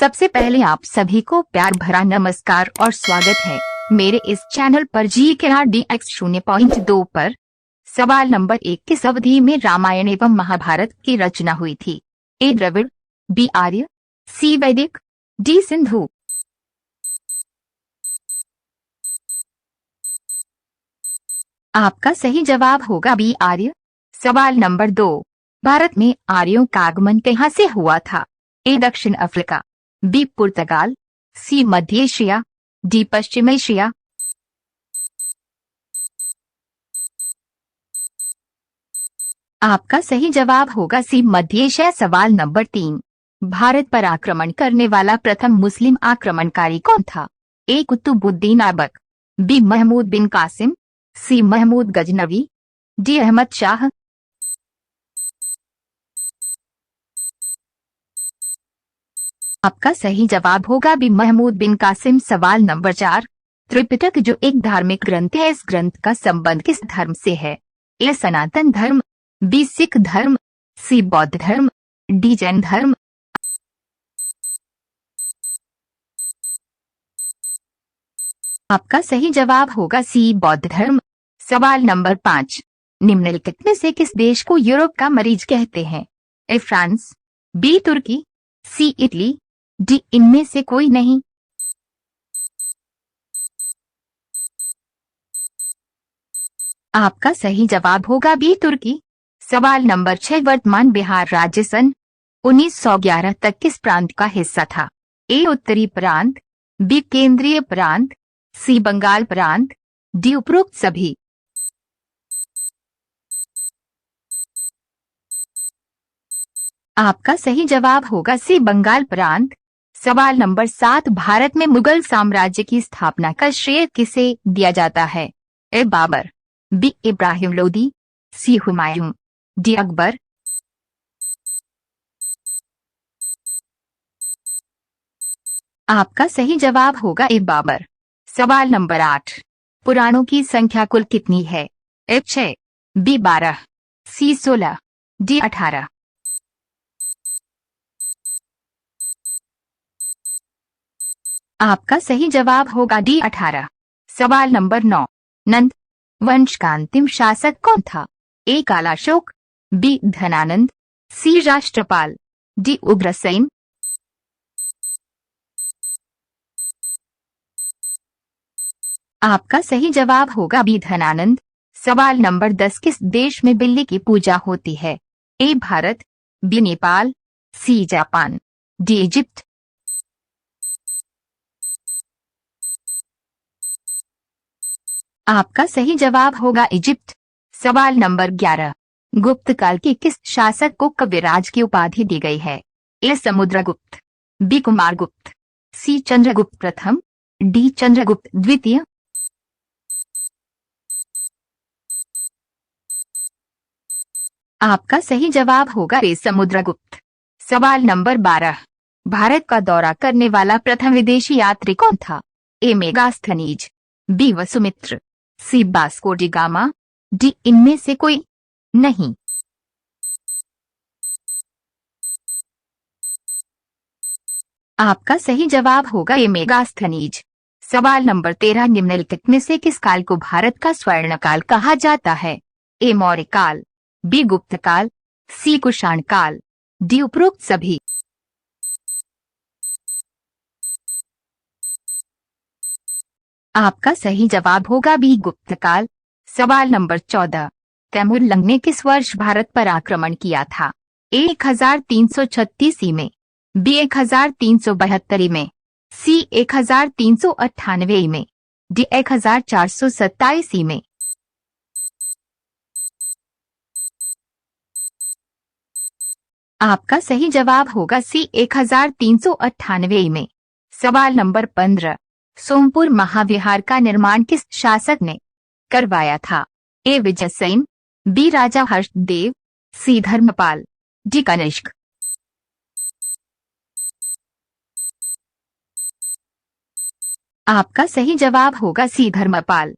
सबसे पहले आप सभी को प्यार भरा नमस्कार और स्वागत है मेरे इस चैनल पर। GKRDX 0.2 पर सवाल नंबर 1 किस अवधि में रामायण एवं महाभारत की रचना हुई थी? ए द्रविड़, बी आर्य, सी वैदिक, डी सिंधु। आपका सही जवाब होगा बी आर्य। सवाल नंबर 2 भारत में आर्यों का आगमन कहाँ से हुआ था? ए दक्षिण अफ्रीका, बी पुर्तगाल, सी मध्य एशिया, डी पश्चिम एशिया। आपका सही जवाब होगा सी मध्य एशिया। सवाल नंबर 3 भारत पर आक्रमण करने वाला प्रथम मुस्लिम आक्रमणकारी कौन था? ए कुतुबुद्दीन ऐबक, बी महमूद बिन कासिम, सी महमूद गजनवी, डी अहमद शाह। आपका सही जवाब होगा बी महमूद बिन कासिम। सवाल नंबर 4 त्रिपिटक जो एक धार्मिक ग्रंथ है, इस ग्रंथ का संबंध किस धर्म से है? ए सनातन धर्म, बी सिख धर्म, सी बौद्ध धर्म, डी जैन धर्म। आपका सही जवाब होगा सी बौद्ध धर्म। सवाल नंबर 5 निम्नलिखित में से किस देश को यूरोप का मरीज कहते हैं? ए फ्रांस, बी तुर्की, सी इटली, डी इनमें से कोई नहीं। आपका सही जवाब होगा बी तुर्की। सवाल नंबर 6 वर्तमान बिहार राज्य सन 1911 तक किस प्रांत का हिस्सा था? ए उत्तरी प्रांत, बी केंद्रीय प्रांत, सी बंगाल प्रांत, डी उपरोक्त सभी। आपका सही जवाब होगा सी बंगाल प्रांत। सवाल नंबर 7 भारत में मुगल साम्राज्य की स्थापना का श्रेय किसे दिया जाता है? ए बाबर, बी इब्राहिम लोदी, सी हुमायूं, डी अकबर। आपका सही जवाब होगा ए बाबर। सवाल नंबर 8 पुराणों की संख्या कुल कितनी है? ए 6, बी 12, सी 16, डी 18। आपका सही जवाब होगा डी 18। सवाल नंबर 9 नंद वंश का अंतिम शासक कौन था? ए कालाशोक, बी धनानंद, सी राष्ट्रपाल, डी उग्रसेन। आपका सही जवाब होगा बी धनानंद। सवाल नंबर 10 किस देश में बिल्ली की पूजा होती है? A Bharat, B Nepal, C Japan, D Egypt. आपका सही जवाब होगा इजिप्ट। सवाल नंबर 11 गुप्त काल के किस शासक को कविराज की उपाधि दी गई है? ए समुद्रगुप्त, बी कुमारगुप्त, सी चंद्रगुप्त प्रथम, डी चंद्रगुप्त द्वितीय। आपका सही जवाब होगा ए समुद्रगुप्त। सवाल नंबर 12 भारत का दौरा करने वाला प्रथम विदेशी यात्री कौन था? ए मेगास्थनीज, बी वसुमित्र, सी वास्को डी गामा, डी इनमें से कोई नहीं। आपका सही जवाब होगा ए मेगास्थनीज। सवाल नंबर 13 निम्नलिखित में से किस काल को भारत का स्वर्ण काल कहा जाता है? ए मौर्य काल, बी गुप्त काल, सी कुषाण काल, डी उपरोक्त सभी। आपका सही जवाब होगा बी गुप्त काल। सवाल नंबर 14 तैमूर लंग ने किस वर्ष भारत पर आक्रमण किया था? ए 1336 में, बी 1372 में, सी 1398 में, डी 1427 में। आपका सही जवाब होगा सी 1398 में। सवाल नंबर 15 सोमपुर महाविहार का निर्माण किस शासक ने करवाया था? ए विजयसेन, बी राजा हर्षदेव, सी धर्मपाल, डी कनिष्क। आपका सही जवाब होगा सी धर्मपाल।